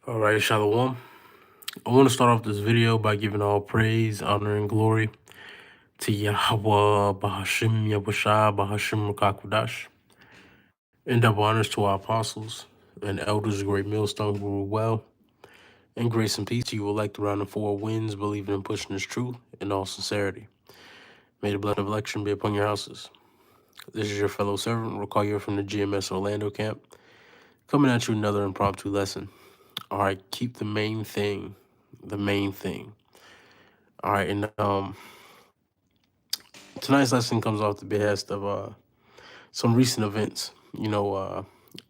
All right, Shalom. I want to start off this video by giving all praise, honor, and glory to Yahweh, Bahashim, Yahushua, Bahashim, Rakakwadash, and double honors to our apostles and elders of Great Millstone who rule well, and grace and peace to you elect around the four winds, believing and pushing this truth in all sincerity. May the blood of election be upon your houses. This is your fellow servant, recall you from the GMS Orlando camp, coming at you another impromptu lesson. All right, keep the main thing the main thing. All right, and tonight's lesson comes off the behest of some recent events,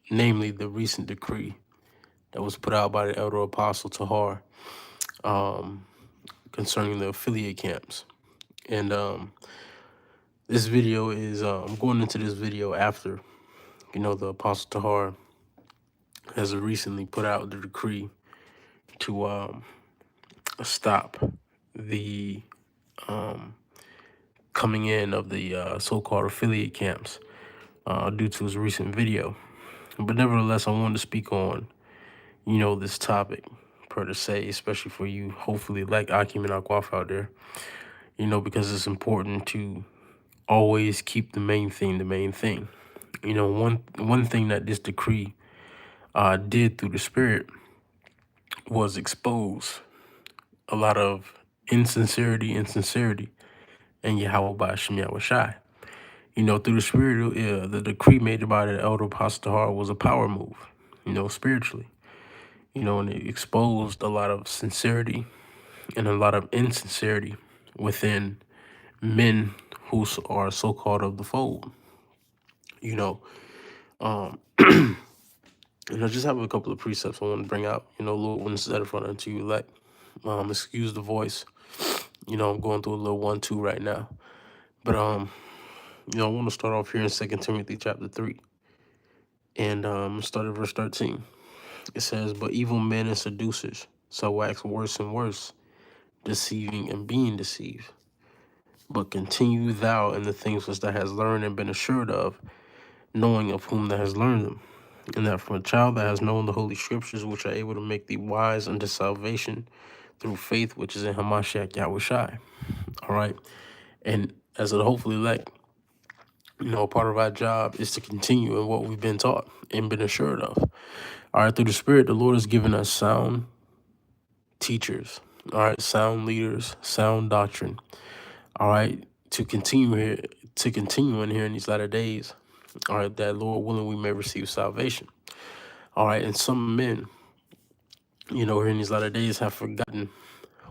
namely the recent decree that was put out by the Elder Apostle Tahar concerning the affiliate camps. And this video is, I'm going into this video after, the Apostle Tahar has recently put out the decree to stop the coming in of the so-called affiliate camps due to his recent video. But nevertheless, I wanted to speak on, this topic per se, especially for you, hopefully like Akim and Akwaf out there, because it's important to always keep the main thing the main thing. One thing that this decree did through the Spirit was expose a lot of insincerity, and Yahweh Ba'ashem Yahushai. Through the Spirit, the decree made by the Elder Apostle Tahar was a power move, spiritually. And it exposed a lot of sincerity and a lot of insincerity within men who are so-called of the fold. And I just have a couple of precepts I want to bring out, Lord, when it's set in front unto you elect. Excuse the voice. I'm going through a little 1-2 right now. But, I want to start off here in 2 Timothy chapter 3. And start at verse 13. It says, "But evil men and seducers shall wax worse and worse, deceiving and being deceived. But continue thou in the things which thou hast learned and been assured of, knowing of whom thou hast learned them, and that from a child thou hast known the holy scriptures, which are able to make thee wise unto salvation through faith which is in Hamashiach Yahushai." All right. And as a hopefully elect, part of our job is to continue in what we've been taught and been assured of. All right. Through the Spirit, the Lord has given us sound teachers. All right. Sound leaders, sound doctrine. All right. To continue in here in these latter days. All right. That, Lord willing, we may receive salvation. All right. And some men, here in these latter days have forgotten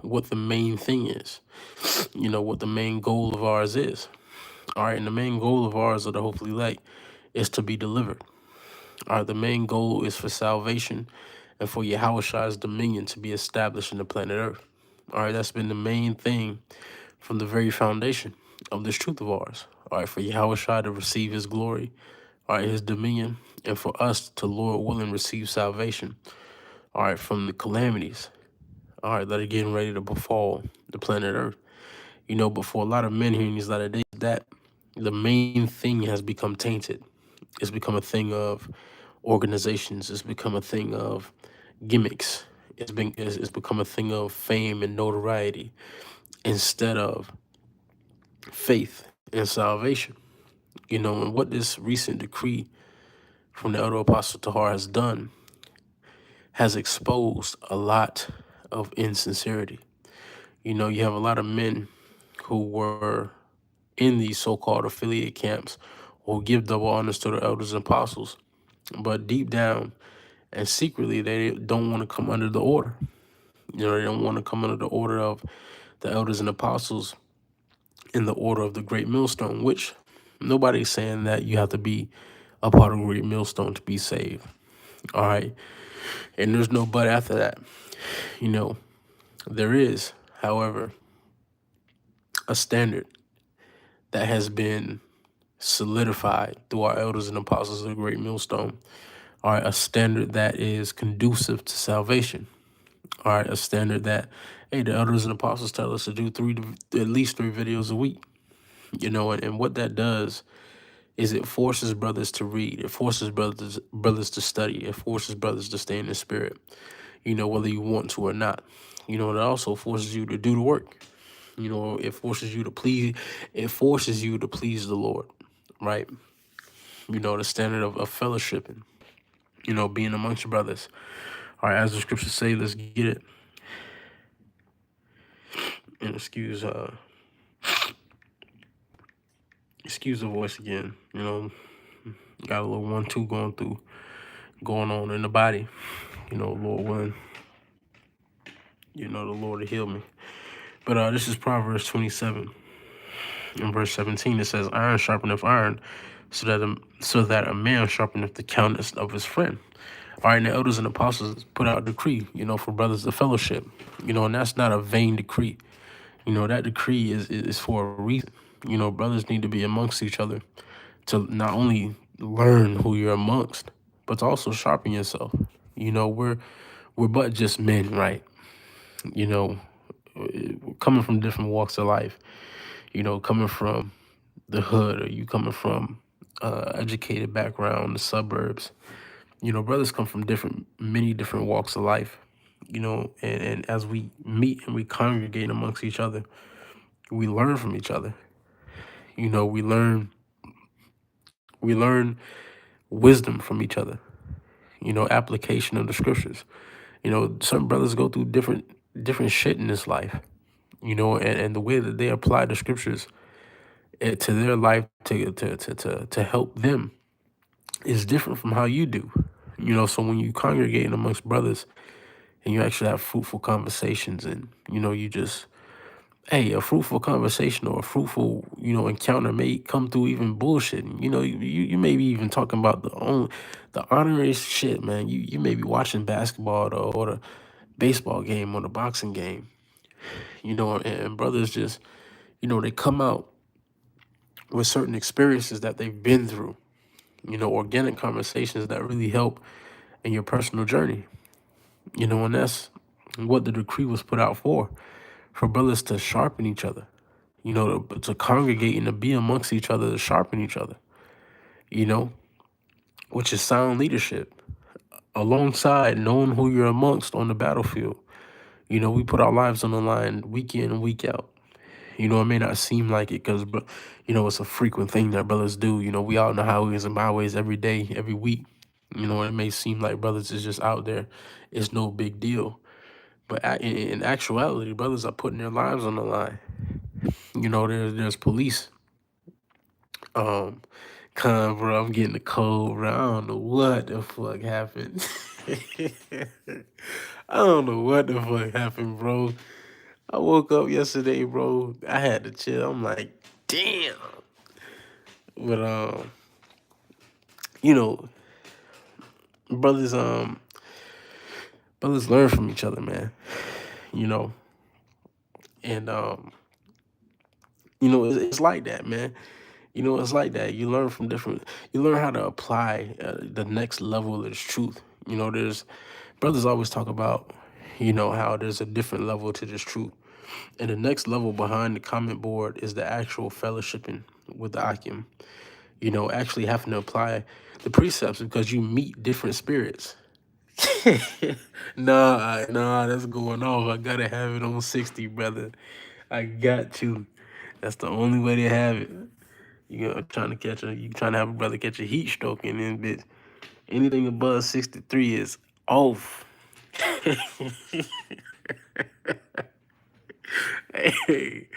what the main thing is, what the main goal of ours is. All right. And the main goal of ours of the hopefully elect is to be delivered. All right. The main goal is for salvation and for Yahushua's dominion to be established in the planet Earth. All right. That's been the main thing from the very foundation of this truth of ours. All right. For Yahushua to receive his glory, all right, his dominion, and for us to, Lord willing, receive salvation, all right, from the calamities, all right, that are getting ready to befall the planet Earth. But for a lot of men here in these latter days, that the main thing has become tainted. It's become a thing of organizations. It's become a thing of gimmicks. It's become a thing of fame and notoriety instead of faith and salvation. And what this recent decree from the Elder Apostle Tahar has done has exposed a lot of insincerity. You have a lot of men who were in these so-called affiliate camps or give double honors to the elders and apostles, but deep down and secretly, they don't want to come under the order. They don't want to come under the order of the elders and apostles in the order of the Great Millstone, which nobody's saying that you have to be a part of Great Millstone to be saved. All right. And there's no but after that. There is, however, a standard that has been solidified through our elders and apostles of the Great Millstone. All right. A standard that is conducive to salvation. All right. A standard that, hey, the elders and apostles tell us to do at least three videos a week. And what that does is it forces brothers to read. It forces brothers to study. It forces brothers to stay in the Spirit. whether you want to or not. It also forces you to do the work. It forces you to please the Lord, right? The standard of fellowship and, being amongst your brothers. All right, as the scriptures say, let's get it. And excuse the voice again. Got a little 1-2 going on in the body. Lord willing, the Lord will heal me. But this is Proverbs 27 in verse 17. It says, "Iron sharpeneth iron, so that a man sharpeneth the countenance of his friend." All right, and the elders and apostles put out a decree, for brothers of fellowship, and that's not a vain decree. That decree is for a reason. Brothers need to be amongst each other to not only learn who you're amongst, but to also sharpen yourself. We're but just men, right? You know, coming from different walks of life. Coming from the hood, or you coming from educated background, the suburbs. Brothers come from many different walks of life. And as we meet and we congregate amongst each other, we learn from each other. We learn wisdom from each other. Application of the scriptures. Some brothers go through different shit in this life. And the way that they apply the scriptures to their life to help them is different from how you do. So when you congregate amongst brothers and you actually have fruitful conversations, and you just, hey, a fruitful conversation or a fruitful encounter may come through even bullshit. You may be even talking about the honorary shit, man. You may be watching basketball or the baseball game or the boxing game, and brothers just, they come out with certain experiences that they've been through, organic conversations that really help in your personal journey, and that's what the decree was put out for brothers to sharpen each other, to congregate and to be amongst each other, to sharpen each other, you know, which is sound leadership alongside knowing who you're amongst on the battlefield. We put our lives on the line week in and week out. It may not seem like it because, it's a frequent thing that brothers do. We all know highways and byways every day, every week. It may seem like brothers is just out there. It's no big deal. But in actuality, brothers are putting their lives on the line. There's police. Bro, I'm getting the cold, bro. I don't know what the fuck happened. I don't know what the fuck happened, bro. I woke up yesterday, bro. I had to chill. I'm like, damn. But you know, brothers brothers learn from each other, man. You know, and it's like that, man. It's like that. You learn how to apply the next level of this truth. There's brothers always talk about, how there's a different level to this truth. And the next level behind the comment board is the actual fellowshipping with the Akim. Actually having to apply the precepts because you meet different spirits. Nah, that's going off. I gotta have it on 60, brother. I got to. That's the only way to have it. You trying to have a brother catch a heat stroke, and then bitch, anything above 63 is off. Hey,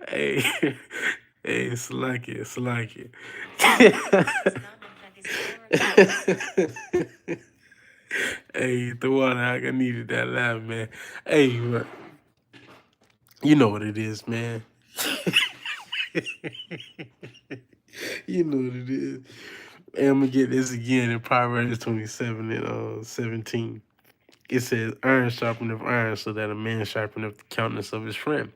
hey, hey, slack it. Hey, the one I needed that laugh, man. Hey, but you know what it is, man. You know what it is. And I'm gonna get this again in Proverbs 27 and 17. It says, "Iron sharpeneth iron, so that a man sharpeneth the countenance of his friend."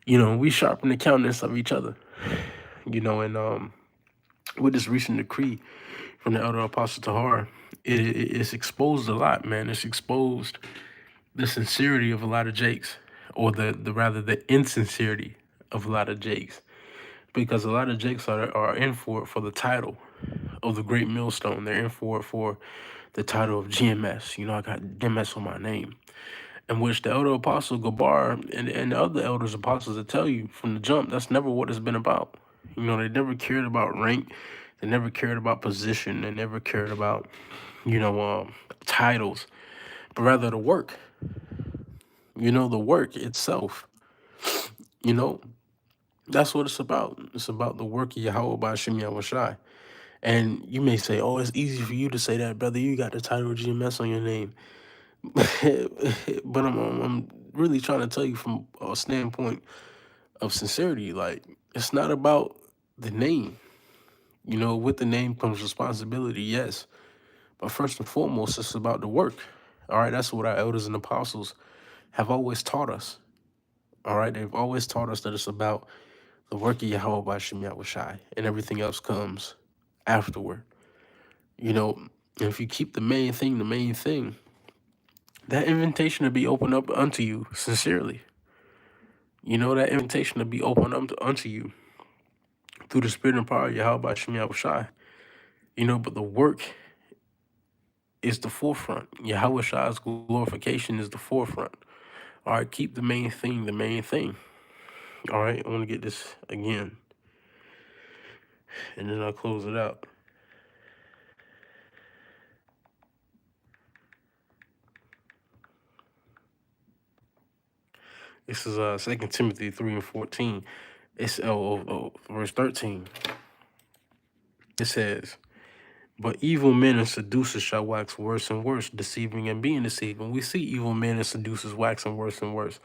We sharpen the countenance of each other. And with this recent decree from the elder apostle Tahar, it's exposed a lot, man. It's exposed the sincerity of a lot of Jakes, or the rather the insincerity of a lot of Jakes, because a lot of Jakes are in for it for the title of the great millstone. They're in for it for the title of GMS. You know, I got GMS on my name. In which the elder apostle Gabar and the other elders apostles that tell you from the jump, that's never what it's been about. You know, they never cared about rank, they never cared about position, they never cared about, you know, titles, but rather the work. You know, the work itself. You know, that's what it's about. It's about the work of Yahweh by Shem Yahushai. And you may say, "Oh, it's easy for you to say that, brother. You got the title of GMS on your name." But I'm really trying to tell you from a standpoint of sincerity. Like, it's not about the name. You know, with the name comes responsibility, yes. But first and foremost, it's about the work. All right, that's what our elders and apostles have always taught us. All right, they've always taught us that it's about the work of Yahweh by Shem Yahushai, and everything else comes afterward. You know, and if you keep the main thing, that invitation to be opened up unto you sincerely. You know, that invitation to be opened up unto you through the spirit and power of Yahweh by Shem Yahushai. You know, but the work is the forefront. Yahweh Shai's glorification is the forefront. All right, keep the main thing the main thing. All right, I want to get this again, and then I'll close it out. This is 2 Timothy 3:14. It's verse 13. It says, "But evil men and seducers shall wax worse and worse, deceiving and being deceived." And we see evil men and seducers waxing worse and worse.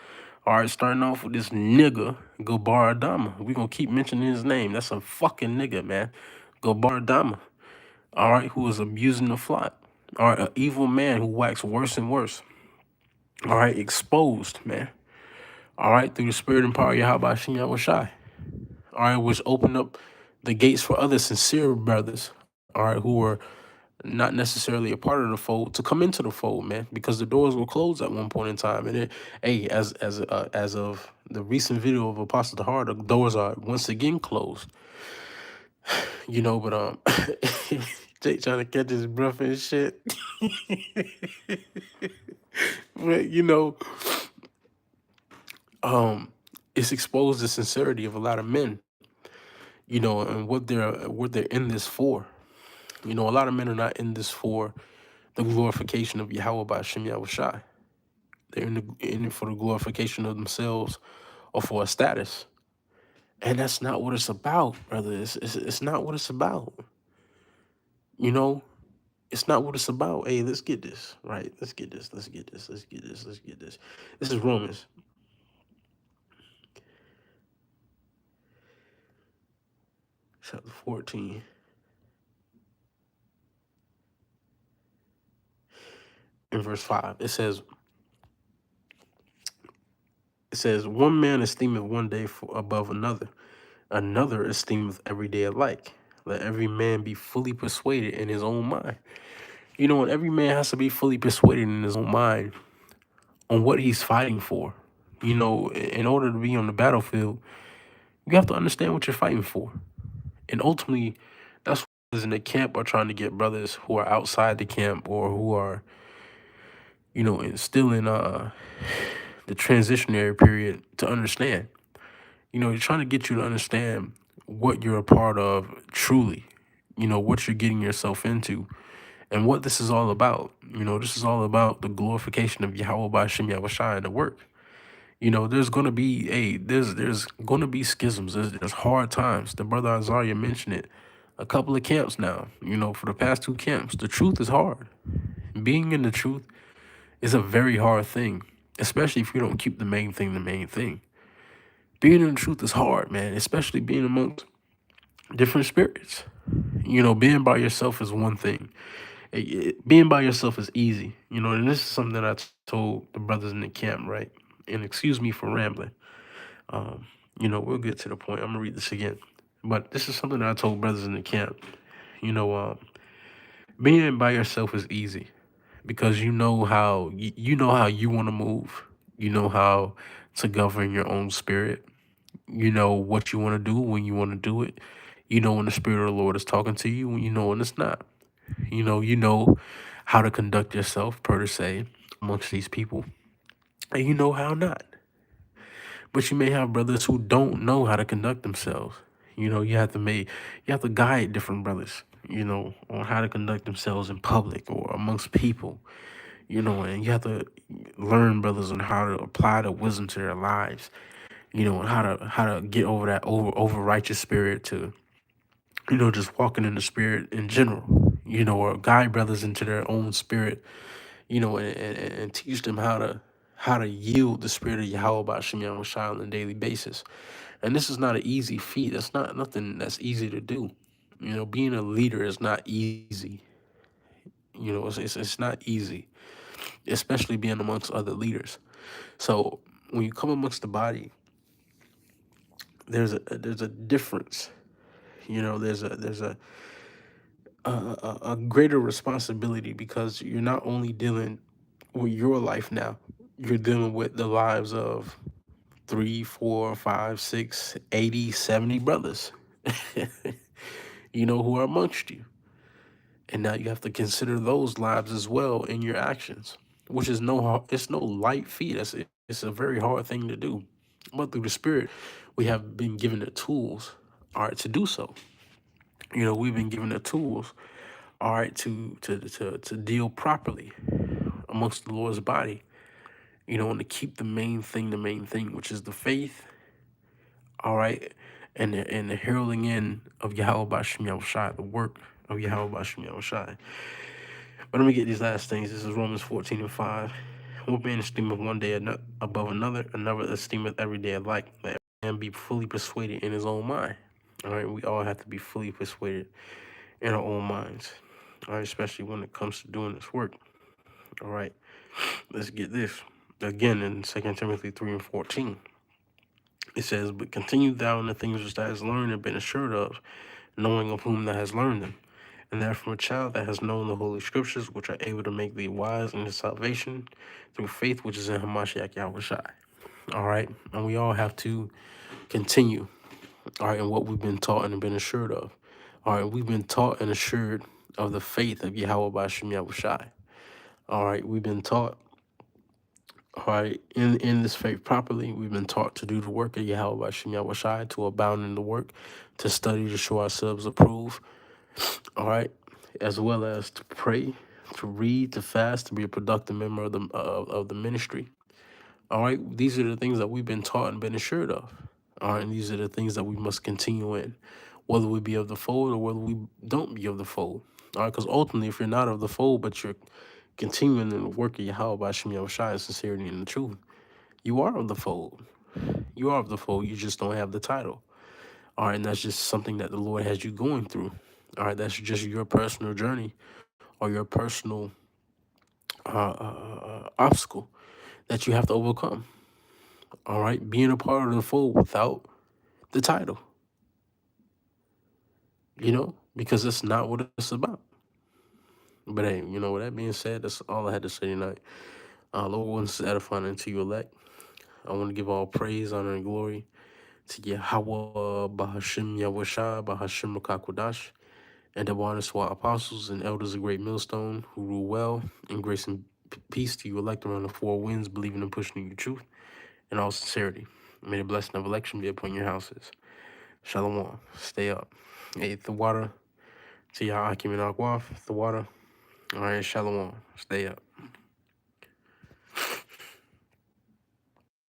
All right, starting off with this nigga, Gobar Adama. We're going to keep mentioning his name. That's a fucking nigga, man. Gobar Adama. All right, who is abusing the flock. All right, an evil man who waxed worse and worse. All right, exposed, man. All right, through the spirit and power of Yahweh Shem Yahushai. All right, which opened up the gates for other sincere brothers, all right, who were not necessarily a part of the fold to come into the fold, man, because the doors were closed at one point in time. And it, hey, as of the recent video of Apostle Tahar, the doors are once again closed. You know, but Jake trying to catch his breath and shit. But you know, it's exposed the sincerity of a lot of men, you know, and what they're in this for. You know, a lot of men are not in this for the glorification of Yahweh by Shem Yahushai. They're in it for the glorification of themselves or for a status. And that's not what it's about, brother. It's not what it's about. You know, it's not what it's about. Hey, let's get this, right? Let's get this. Let's get this. Let's get this. Let's get this. This is Romans chapter 14. In verse 5, it says, one man esteemeth one day above another, another esteemeth every day alike. Let every man be fully persuaded in his own mind. You know, and every man has to be fully persuaded in his own mind on what he's fighting for. You know, in order to be on the battlefield, you have to understand what you're fighting for. And ultimately, that's what in the camp are trying to get brothers who are outside the camp or who are, you know, still in the transitionary period to understand. You know, you're trying to get you to understand what you're a part of truly, you know, what you're getting yourself into and what this is all about. You know, this is all about the glorification of Yahweh by Shem Yahushai and the work. You know, there's gonna be there's gonna be schisms. There's hard times. The brother Azaria mentioned it. A couple of camps now. You know, for the past 2 camps, the truth is hard. Being in the truth is a very hard thing, especially if you don't keep the main thing the main thing. Being in the truth is hard, man, especially being amongst different spirits. You know, being by yourself is one thing. Being by yourself is easy, you know, and this is something that I told the brothers in the camp, right? And excuse me for rambling. You know, we'll get to the point. I'm gonna read this again, but this is something that I told brothers in the camp. You know, being by yourself is easy because you know how you know how you want to move. You know how to govern your own spirit. You know what you want to do when you want to do it. You know when the spirit of the Lord is talking to you, when you know when it's not. You know how to conduct yourself, per se, amongst these people, and you know how not. But you may have brothers who don't know how to conduct themselves. You have to guide different brothers, on how to conduct themselves in public or amongst people, and you have to learn brothers on how to apply the wisdom to their lives, and how to get over that over righteous spirit to, just walking in the spirit in general, or guide brothers into their own spirit, and teach them how to yield the spirit of Yahweh Bashim Yahushua on a daily basis. And this is not an easy feat. That's not nothing that's easy to do. Being a leader is not easy. It's not easy, especially being amongst other leaders. So when you come amongst the body, there's a difference. There's a greater responsibility, because you're not only dealing with your life now, you're dealing with the lives of 3, 4, 5, 6, 80, 70 brothers, who are amongst you. And now you have to consider those lives as well in your actions, which is it's no light feat. It's a very hard thing to do. But through the Spirit, we have been given the tools, all right, to do so. We've been given the tools, all right, to deal properly amongst the Lord's body, and to keep the main thing, which is the faith, all right, and the heralding in of Yahweh Bashim Yahushai, the work of Yahweh Bashim Yahushai. But let me get these last things. This is Romans 14:5. One man esteemeth one day above another esteemeth every day alike. Let every man be fully persuaded in his own mind. All right, we all have to be fully persuaded in our own minds. All right, especially when it comes to doing this work. All right, let's get this. Again, in 2 Timothy 3:14, it says, "But continue thou in the things which thou hast learned and been assured of, knowing of whom thou hast learned them, and that from a child that has known the holy scriptures, which are able to make thee wise in the salvation through faith which is in Hamashiach Yahushai." All right, and we all have to continue, all right, in what we've been taught and been assured of. All right, we've been taught and assured of the faith of Yahweh Bashim Yahushai. All right, we've been taught, all right, in this faith properly. We've been taught to do the work of Yahweh Bashim Yahushai, to abound in the work, to study, to show ourselves approved, all right, as well as to pray, to read, to fast, to be a productive member of the ministry. All right, these are the things that we've been taught and been assured of. All right, and these are the things that we must continue in, whether we be of the fold or whether we don't be of the fold. All right, because ultimately, if you're not of the fold, but you're continuing in the work of Yahweh by Shem Yahushai, sincerity and the truth, you are of the fold. You are of the fold. You just don't have the title. All right, and that's just something that the Lord has you going through. All right, that's just your personal journey or your personal obstacle that you have to overcome. All right, being a part of the fold without the title, because it's not what it's about. But hey, with that being said, that's all I had to say tonight. Lord wants to edify unto you elect. I want to give all praise, honor, and glory to Yahweh Bahashim Yahushua Bahashim Makakwadash, and the honor to our apostles and elders of Great Millstone who rule well in grace and peace to you elect around the four winds, believing and pushing your truth in all sincerity. May the blessing of election be upon your houses. Shalom. Stay up. Hey, the water to Yah Akim and Akwaf. The water. All right, shalom. Stay up.